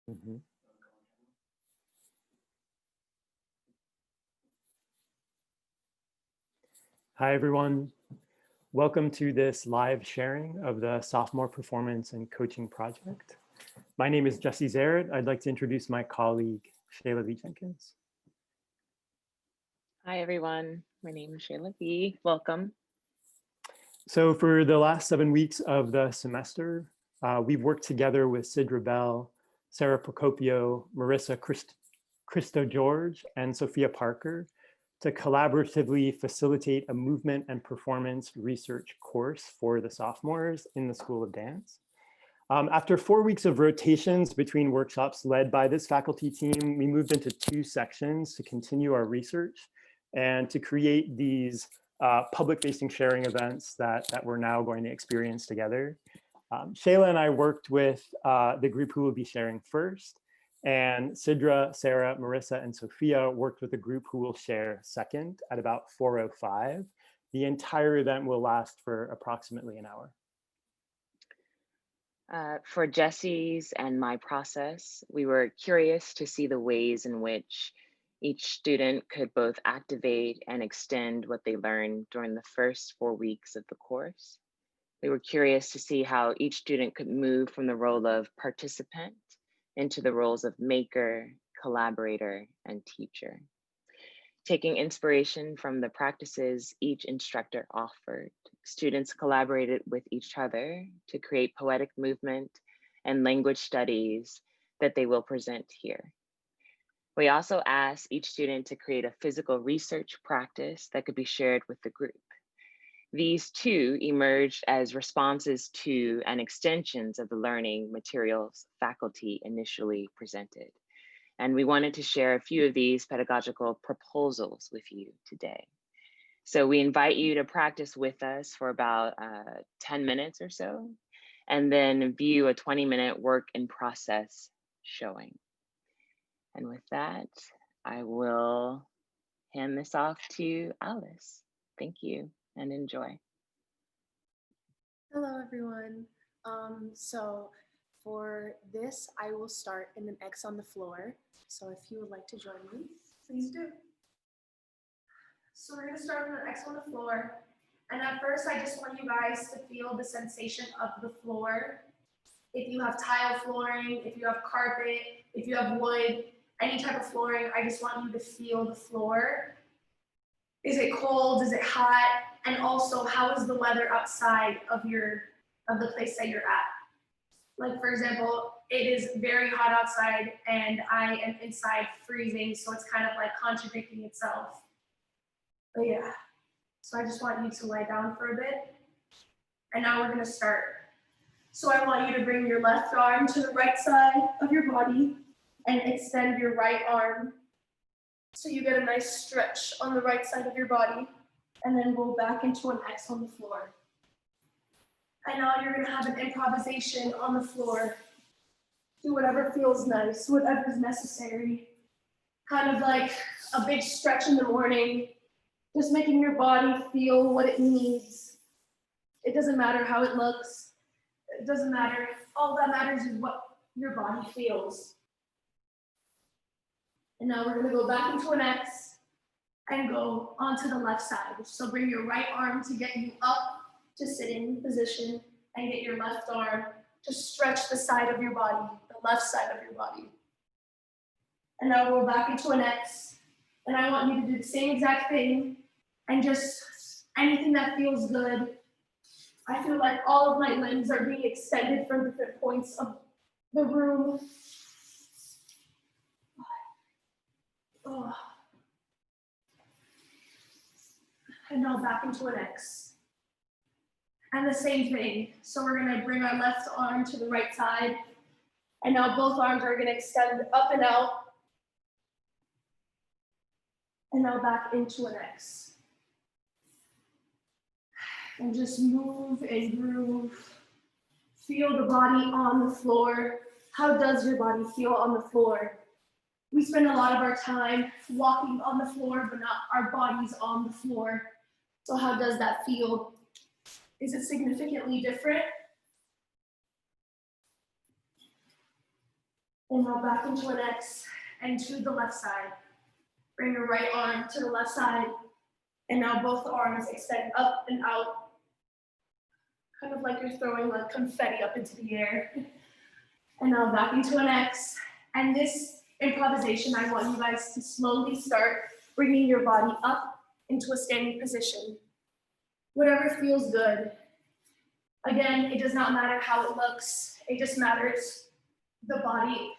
Mhm. Hi, everyone. Welcome to this live sharing of the Sophomore Performance and Coaching Project. My name is Jesse Zaritt. I'd like to introduce my colleague, Shayla-Vie Jenkins. Hi, everyone. My name is Shayla-Vie. Welcome. So for the last 7 weeks of the semester, we've worked together with Sidra Bell, Sarah Procopio, Marissa Christo George, and Sophia Parker to collaboratively facilitate a movement and performance research course for the sophomores in the School of Dance. After 4 weeks of rotations between workshops led by this faculty team, we moved into 2 sections to continue our research and to create these public-facing sharing events that we're now going to experience together. Shayla and I worked with the group who will be sharing first, and Sidra, Sarah, Marissa, and Sophia worked with the group who will share second at about 4:05. The entire event will last for approximately an hour. For Jesse's and my process, we were curious to see the ways in which each student could both activate and extend what they learned during the first 4 weeks of the course. We were curious to see how each student could move from the role of participant into the roles of maker, collaborator, and teacher. Taking inspiration from the practices each instructor offered, students collaborated with each other to create poetic movement and language studies that they will present here. We also asked each student to create a physical research practice that could be shared with the group. These two emerged as responses to and extensions of the learning materials faculty initially presented. And we wanted to share a few of these pedagogical proposals with you today. So we invite you to practice with us for about 10 minutes or so, and then view a 20-minute work in process showing. And with that, I will hand this off to Alice. Thank you and enjoy. Hello, everyone. So for this, I will start in an X on the floor. So if you would like to join me, please do. So we're gonna start with an X on the floor. And at first, I just want you guys to feel the sensation of the floor. If you have tile flooring, if you have carpet, if you have wood, any type of flooring, I just want you to feel the floor. Is it cold? Is it hot? And also, how is the weather outside of the place that you're at? Like, for example, it is very hot outside and I am inside freezing, so it's kind of like contradicting itself. But yeah, so I just want you to lie down for a bit. And now we're gonna start. So I want you to bring your left arm to the right side of your body and extend your right arm. So you get a nice stretch on the right side of your body, and then roll back into an X on the floor. And now you're gonna have an improvisation on the floor. Do whatever feels nice, whatever is necessary. Kind of like a big stretch in the morning, just making your body feel what it needs. It doesn't matter how it looks. It doesn't matter. All that matters is what your body feels. And now we're gonna go back into an X and go onto the left side. So bring your right arm to get you up to sitting position and get your left arm to stretch the side of your body, the left side of your body. And now we're back into an X. And I want you to do the same exact thing and just anything that feels good. I feel like all of my limbs are being extended from different points of the room. Oh. And now back into an X. And the same thing. So we're gonna bring our left arm to the right side. And now both arms are gonna extend up and out. And now back into an X. And just move and groove. Feel the body on the floor. How does your body feel on the floor? We spend a lot of our time walking on the floor, but not our bodies on the floor. So how does that feel? Is it significantly different? And now back into an X and to the left side. Bring your right arm to the left side. And now both arms extend up and out. Kind of like you're throwing like confetti up into the air. And now back into an X. And this improvisation, I want you guys to slowly start bringing your body up into a standing position. Whatever feels good. Again, it does not matter how it looks. It just matters the body,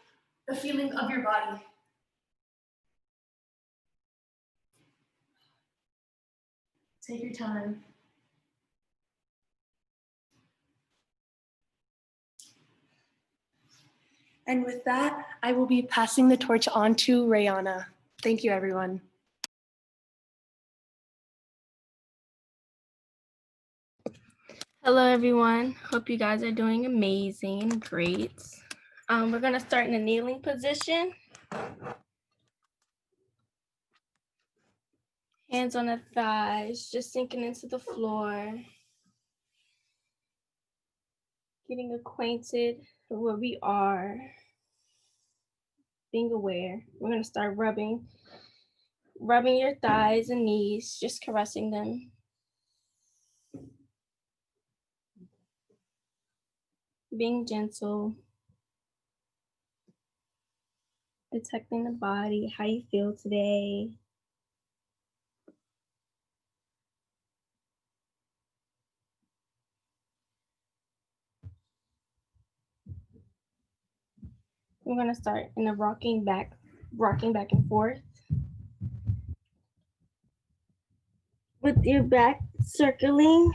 the feeling of your body. Take your time. And with that, I will be passing the torch on to Rayonna. Thank you, everyone. Hello, everyone. Hope you guys are doing amazing and great. We're gonna start in a kneeling position. Hands on the thighs, just sinking into the floor. Getting acquainted with where we are. Being aware. We're gonna start rubbing your thighs and knees, just caressing them. Being gentle. Detecting the body, how you feel today. We're gonna start in a rocking back and forth. With your back circling,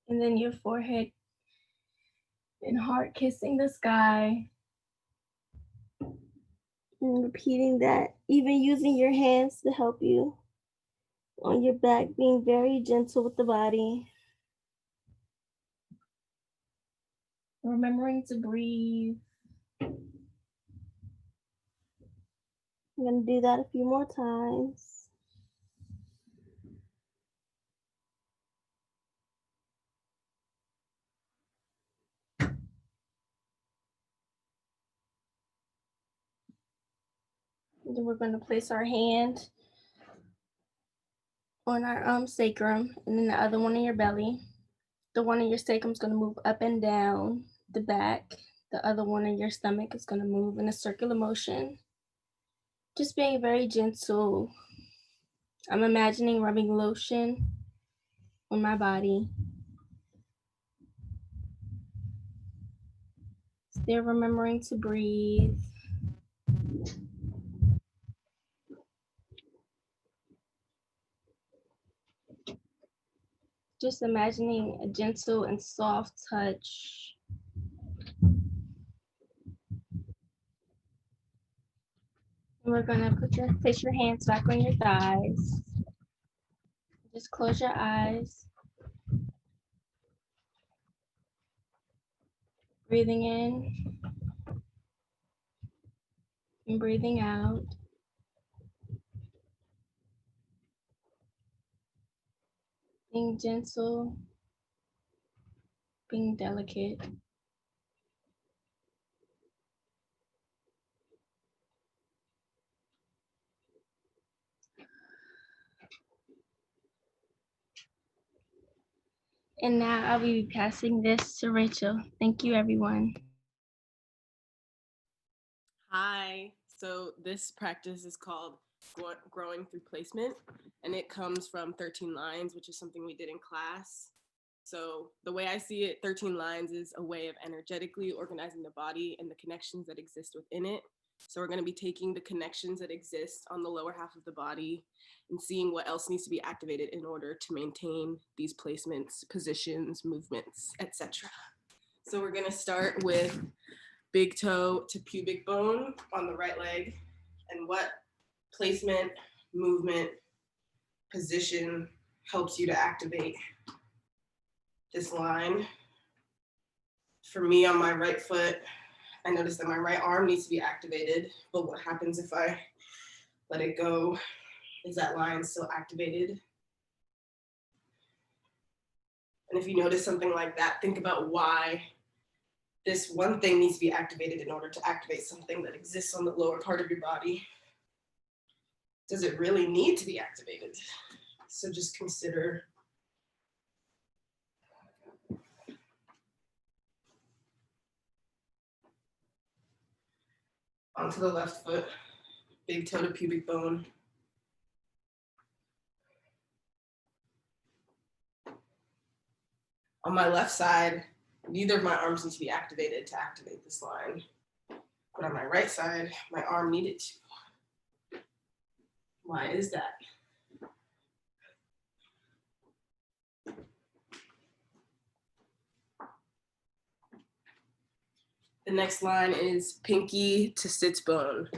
and then your forehead and heart kissing the sky. And repeating that, even using your hands to help you on your back, being very gentle with the body. Remembering to breathe. I'm gonna do that a few more times. And then we're gonna place our hand on our sacrum, and then the other one in your belly. The one in your sacrum is gonna move up and down the back. The other one in your stomach is gonna move in a circular motion. Just being very gentle. I'm imagining rubbing lotion on my body. Still remembering to breathe. Just imagining a gentle and soft touch. And we're gonna place your hands back on your thighs. Just close your eyes. Breathing in and breathing out. Being gentle, being delicate. And now I will be passing this to Rachel. Thank you, everyone. Hi, so this practice is called Growing Through Placement, and it comes from 13 lines, which is something we did in class. So the way I see it, 13 lines is a way of energetically organizing the body and the connections that exist within it. So we're going to be taking the connections that exist on the lower half of the body and seeing what else needs to be activated in order to maintain these placements, positions, movements, etc. So we're going to start with big toe to pubic bone on the right leg, and what placement, movement, position helps you to activate this line. For me, on my right foot, I noticed that my right arm needs to be activated, but what happens if I let it go? Is that line still activated? And if you notice something like that, think about why this one thing needs to be activated in order to activate something that exists on the lower part of your body. Does it really need to be activated? So just consider onto the left foot, big toe to pubic bone. On my left side, neither of my arms need to be activated to activate this line. But on my right side, my arm needed to. Why is that? The next line is pinky to sits bone.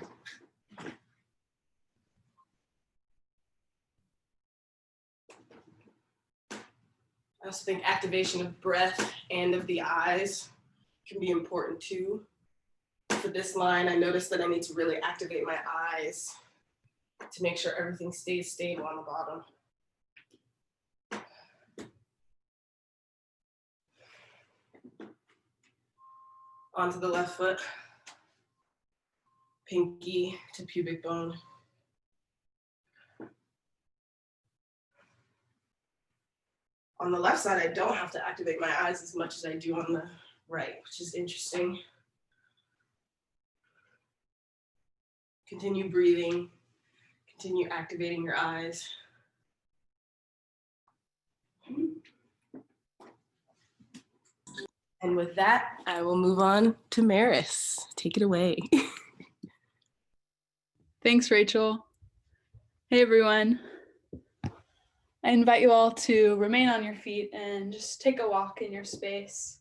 I also think activation of breath and of the eyes can be important too. For this line, I noticed that I need to really activate my eyes to make sure everything stays stable on the bottom. Onto the left foot, pinky to pubic bone. On the left side, I don't have to activate my eyes as much as I do on the right, which is interesting. Continue breathing, continue activating your eyes. And with that, I will move on to Maris. Take it away. Thanks, Rachel. Hey, everyone. I invite you all to remain on your feet and just take a walk in your space.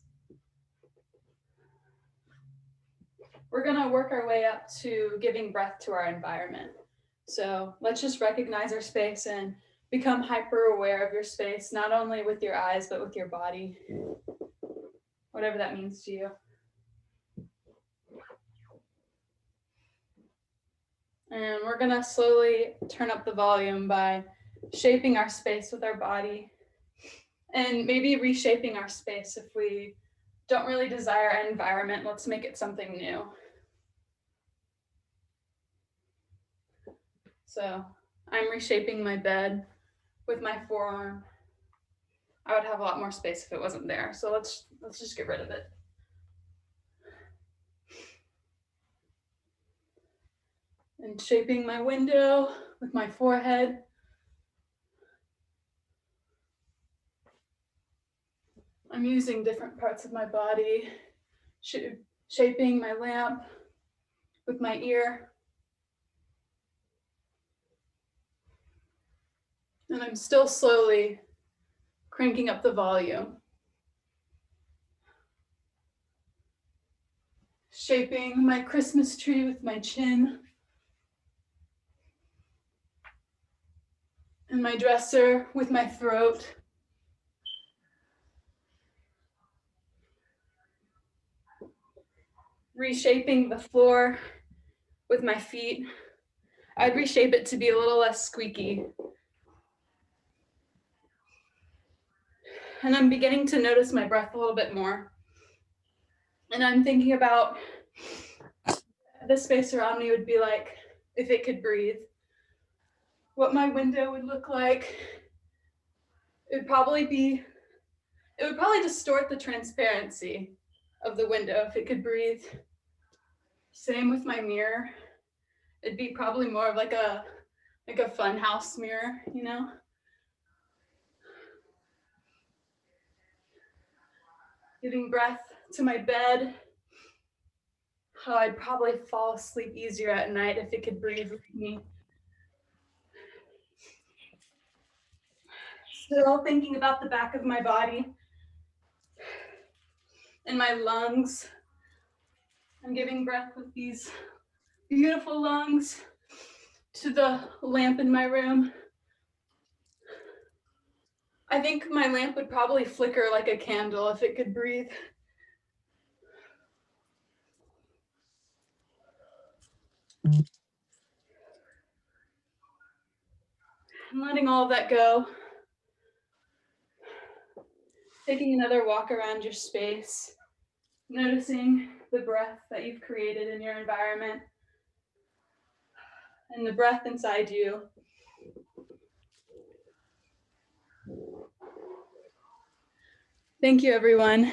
We're gonna work our way up to giving breath to our environment. So let's just recognize our space and become hyper aware of your space, not only with your eyes, but with your body, whatever that means to you. And we're gonna slowly turn up the volume by shaping our space with our body and maybe reshaping our space. If we don't really desire our environment, let's make it something new. So I'm reshaping my bed with my forearm. I would have a lot more space if it wasn't there. So let's just get rid of it. And shaping my window with my forehead. I'm using different parts of my body, shaping my lamp with my ear. And I'm still slowly cranking up the volume. Shaping my Christmas tree with my chin. And my dresser with my throat. Reshaping the floor with my feet. I'd reshape it to be a little less squeaky. And I'm beginning to notice my breath a little bit more. And I'm thinking about the space around me would be like if it could breathe. What my window would look like. It would probably distort the transparency of the window if it could breathe. Same with my mirror. It'd be probably more of like a fun house mirror, you know? Giving breath to my bed. How I'd probably fall asleep easier at night if it could breathe with me. Still thinking about the back of my body and my lungs. I'm giving breath with these beautiful lungs to the lamp in my room. I think my lamp would probably flicker like a candle if it could breathe. I'm letting all of that go. Taking another walk around your space. Noticing the breath that you've created in your environment and the breath inside you. Thank you, everyone.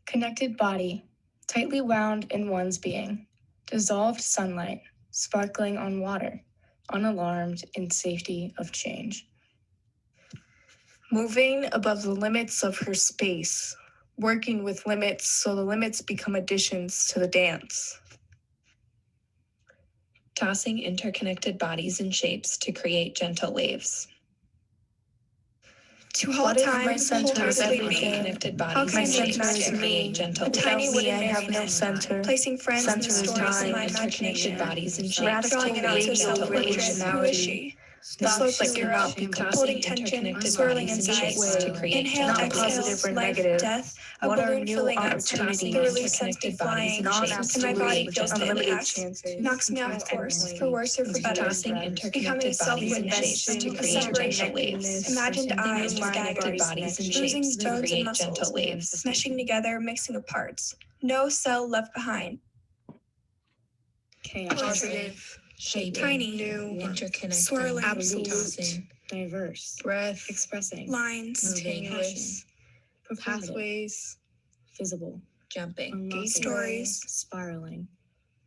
Connected body, tightly wound in one's being. Dissolved sunlight, sparkling on water, unalarmed in safety of change. Moving above the limits of her space, working with limits so the limits become additions to the dance. Tossing interconnected bodies and shapes to create gentle waves. To hold time, my center is wholeheartedly everything. me. Connected How bodies can and I shapes connect to to create me? gentle A tiny waves. wooden I have no center. Placing friends in the Center is stories of time, my interconnected imagination. bodies and shapes Radical to drawing it out create to a gentle self-portrait. waves. Who is she? The slope that cannot be holding tension, swirling inside. Inhale, exhale, life, death, a balloon filling up, the release sends me flying, and my body feels the impact, knocks me off course, for worse or for better, becoming a self-witness shape, a separate neck, imagined eyes with daggers, losing bones and muscles, meshing together, mixing of parts, no cell left behind. Positive, Shaping, tiny, new, interconnected, swirling, absolute, tossing, diverse, breath, expressing, lines, continuous, pathways, visible, jumping, stories, spiraling,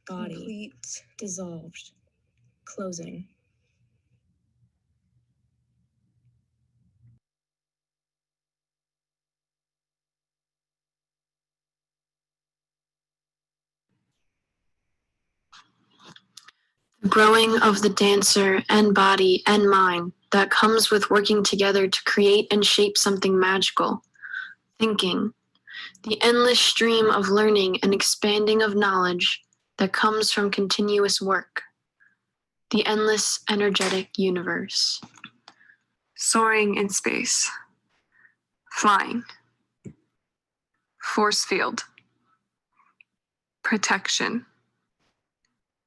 body, complete, dissolved, closing. The growing of the dancer and body and mind that comes with working together to create and shape something magical. Thinking. The endless stream of learning and expanding of knowledge that comes from continuous work. The endless energetic universe. soaring in space, flying, force field, protection,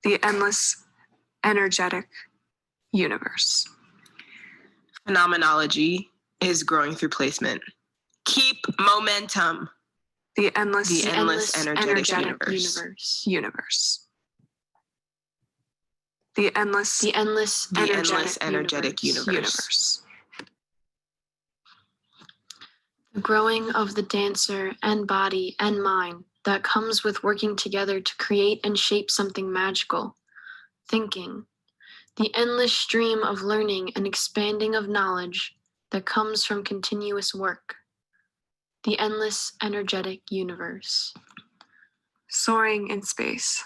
the endless, energetic universe. Phenomenology is growing through placement. Keep momentum. The endless, energetic universe. The endless, energetic universe. The growing of the dancer and body and mind that comes with working together to create and shape something magical. Thinking. The endless stream of learning and expanding of knowledge that comes from continuous work. The endless, energetic universe. Soaring in space.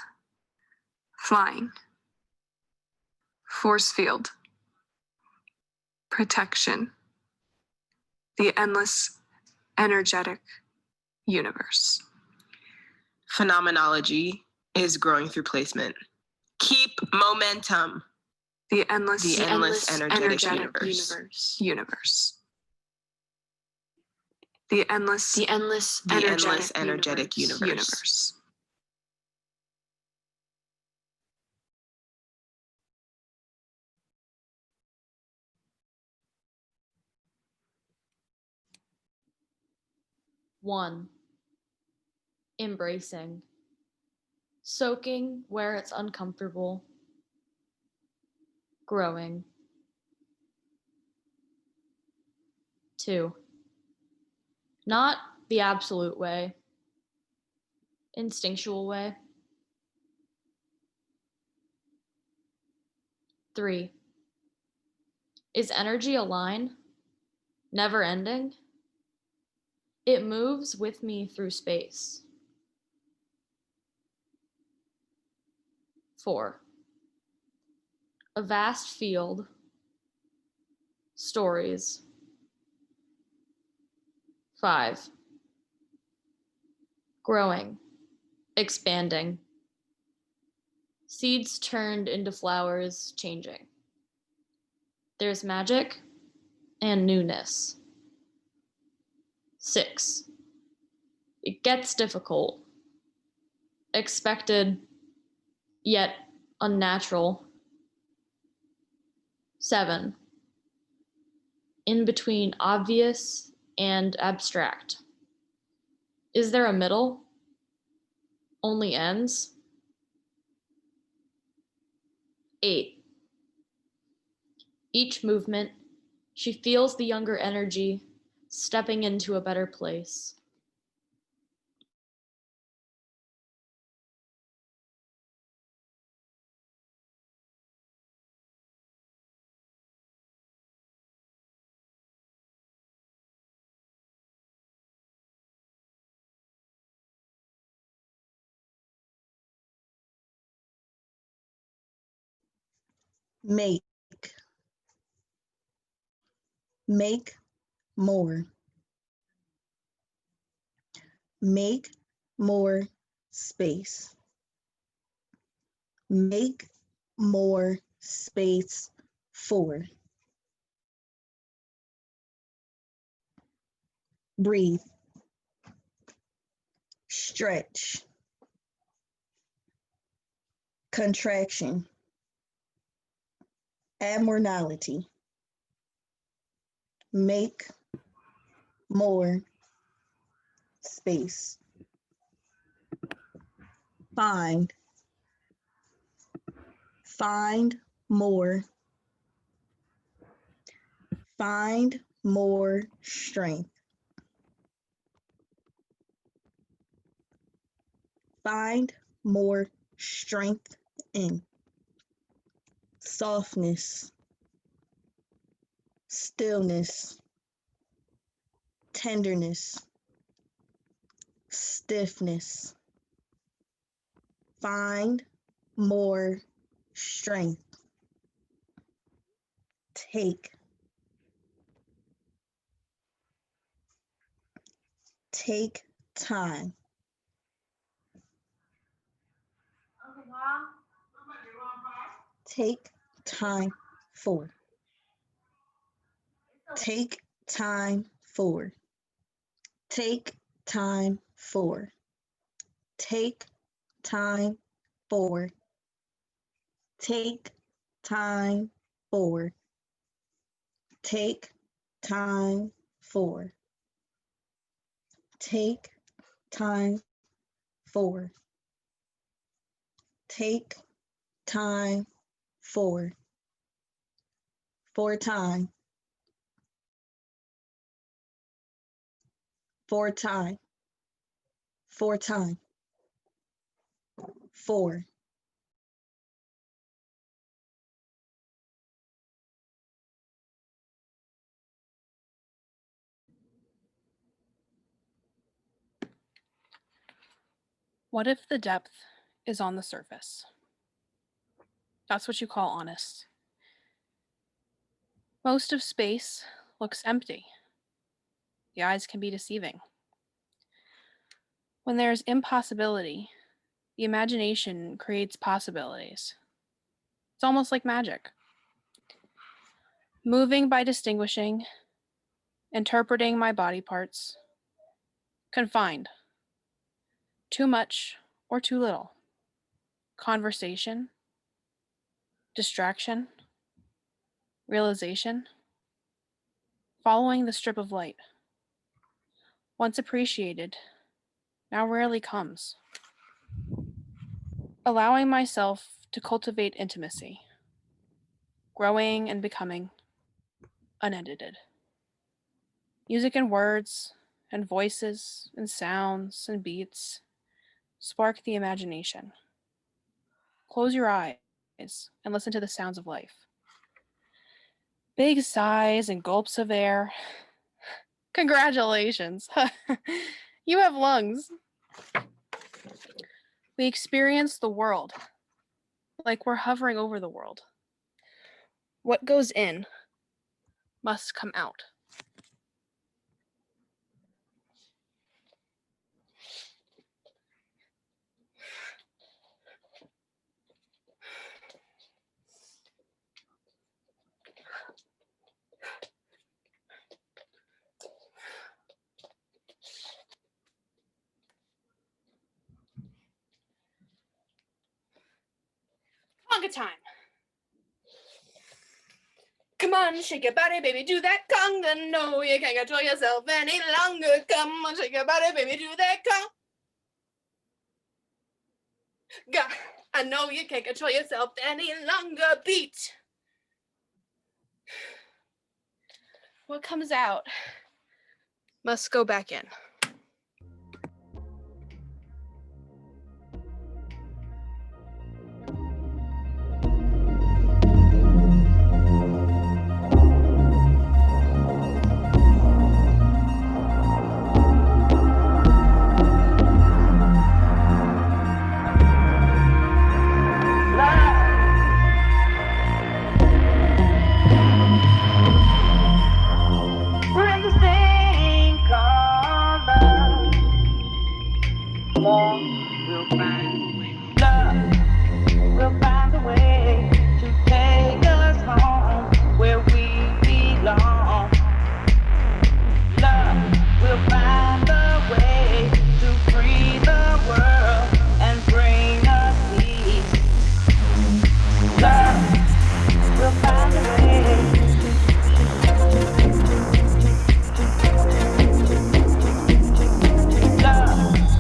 Flying. Force field. Protection. The endless, energetic universe. Phenomenology is growing through placement. Keep momentum. The endless, energetic universe. The endless, energetic universe. One, embracing, soaking where it's uncomfortable, growing. 2, not the absolute way, instinctual way. 3, is energy a line, never ending? It moves with me through space. 4, a vast field, stories. 5, growing, expanding. Seeds turned into flowers, changing. There's magic and newness. 6, it gets difficult, expected, yet unnatural. 7, in between obvious and abstract. Is there a middle? Only ends? 8, each movement, she feels the younger energy stepping into a better place. Make more. Make more space. Make more space for. Breathe. Stretch. Contraction. Abnormality. Make more space. Find more. Find more strength. Find more strength in. Softness. Stillness. Tenderness. Stiffness. Find more strength. Take time. Take time for. Take time for. Take time for. Take time for. Take time for. Take time for. Take time for. Take time for. For time. For time. For time. For. What if the depth is on the surface? That's what you call honest. Most of space looks empty. The eyes can be deceiving. When there's impossibility, the imagination creates possibilities. It's almost like magic. Moving by distinguishing, interpreting my body parts, confined, too much or too little, conversation, distraction, realization, following the strip of light. Once appreciated, now rarely comes. Allowing myself to cultivate intimacy, growing and becoming unedited. Music and words and voices and sounds and beats spark the imagination. Close your eyes and listen to the sounds of life. Big sighs and gulps of air. Congratulations. You have lungs. We experience the world like we're hovering over the world. What goes in must come out. Conga time. Come on, shake your body, baby, do that conga. No, you can't control yourself any longer. Come on, shake your body, baby, do that conga. I know you can't control yourself any longer. Beat. What comes out must go back in.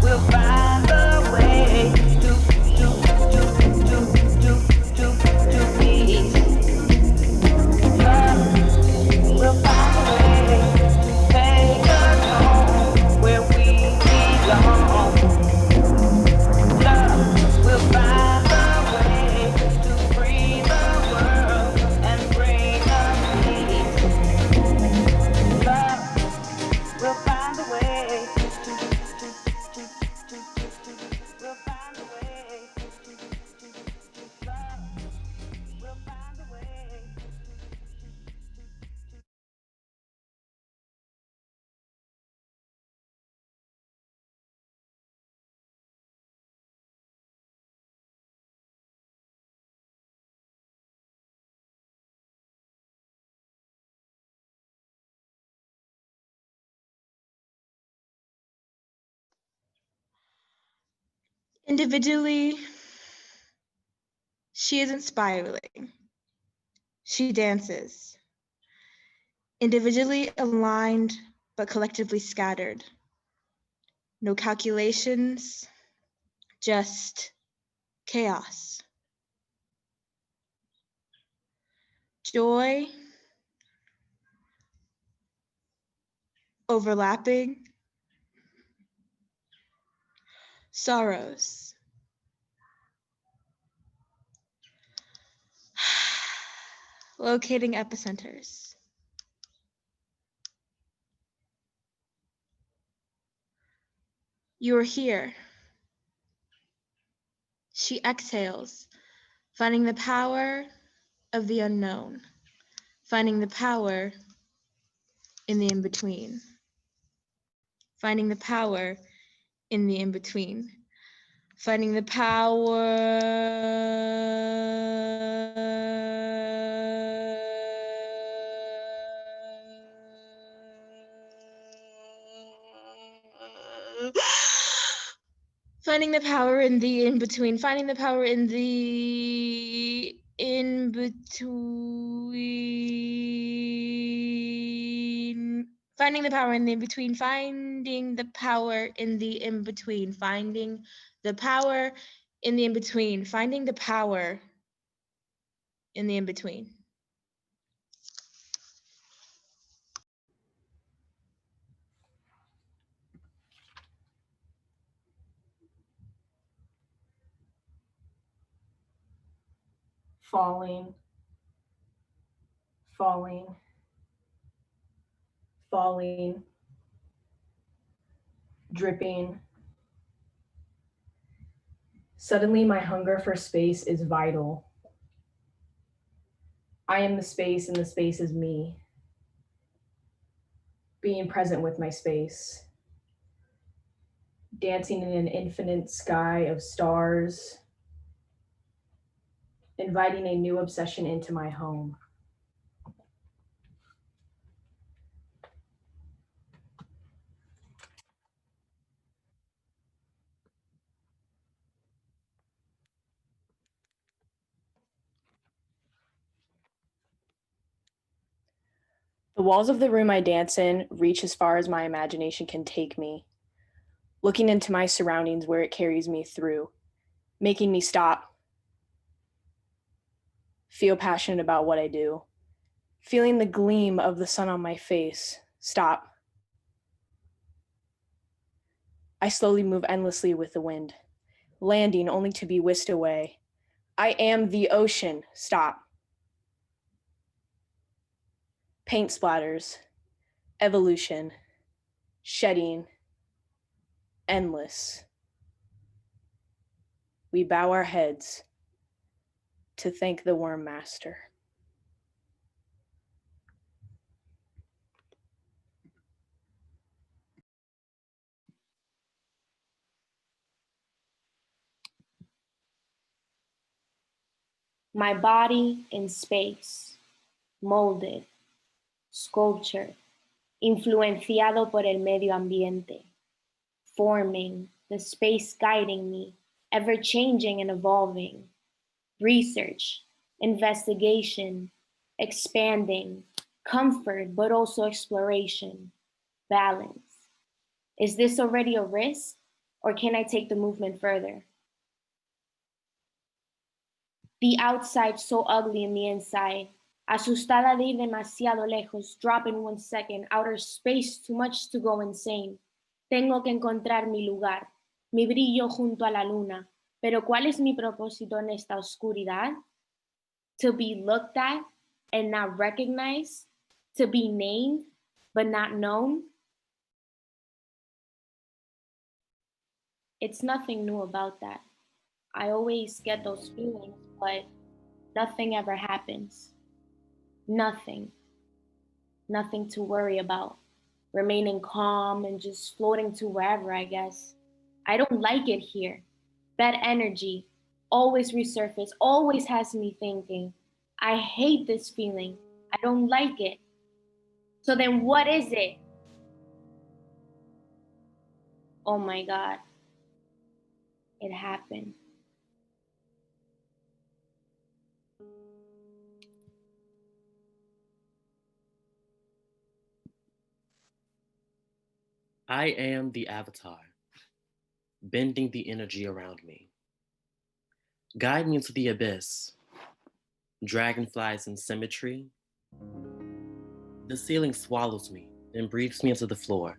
We'll find a way Individually, she isn't spiraling. She dances. Individually aligned, but collectively scattered. No calculations, just chaos. Joy, overlapping. Sorrows. Locating epicenters. You are here. She exhales, finding the power of the unknown, finding the power in the in-between, finding the power in the in-between, finding the power finding the power in the in-between, finding the power in the in-between, finding the power in the in-between, finding the power in the in-between, finding the power in the in-between, finding the power in the in-between. Falling, falling, falling, dripping. Suddenly, my hunger for space is vital. I am the space and the space is me. Being present with my space. Dancing in an infinite sky of stars. Inviting a new obsession into my home. The walls of the room I dance in reach as far as my imagination can take me, looking into my surroundings where it carries me through, making me stop, feel passionate about what I do, feeling the gleam of the sun on my face, stop. I slowly move endlessly with the wind, landing only to be whisked away. I am the ocean, stop. Paint splatters, evolution, shedding, endless. We bow our heads to thank the worm master. My body in space, molded, sculptured, influenciado por el medio ambiente, forming, the space guiding me, ever changing and evolving, research, investigation, expanding, comfort, but also exploration, balance. Is this already a risk, or can I take the movement further? The outside so ugly in the inside. Asustada de ir demasiado lejos, drop in 1 second, outer space, too much to go insane. Tengo que encontrar mi lugar, mi brillo junto a la luna. Pero ¿cuál es mi propósito en esta oscuridad? To be looked at and not recognized, to be named but not known. It's nothing new about that. I always get those feelings, but nothing ever happens. Nothing. Nothing to worry about. Remaining calm and just floating to wherever, I guess. I don't like it here. That energy always resurfaces, always has me thinking. I hate this feeling. I don't like it. So then what is it? Oh my God. It happened. I am the avatar, bending the energy around me. Guide me into the abyss. Dragonflies in symmetry. The ceiling swallows me and breathes me into the floor,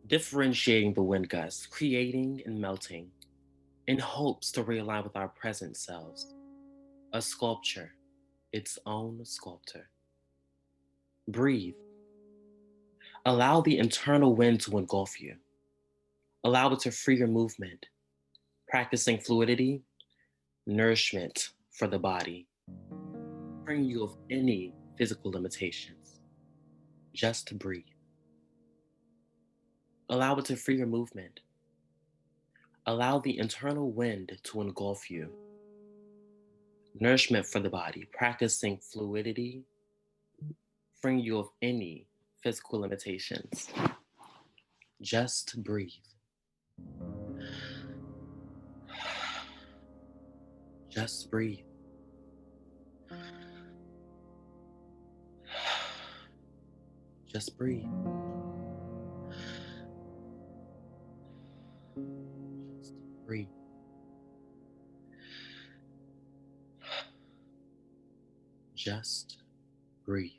differentiating the wind gusts, creating and melting, in hopes to realign with our present selves. A sculpture, its own sculptor. Breathe. Allow the internal wind to engulf you. Allow it to free your movement, practicing fluidity, nourishment for the body, freeing you of any physical limitations. Just breathe. Allow it to free your movement. Allow the internal wind to engulf you. Nourishment for the body, practicing fluidity, freeing you of any physical limitations. Just breathe. Just breathe. Just breathe. Just breathe. Just breathe.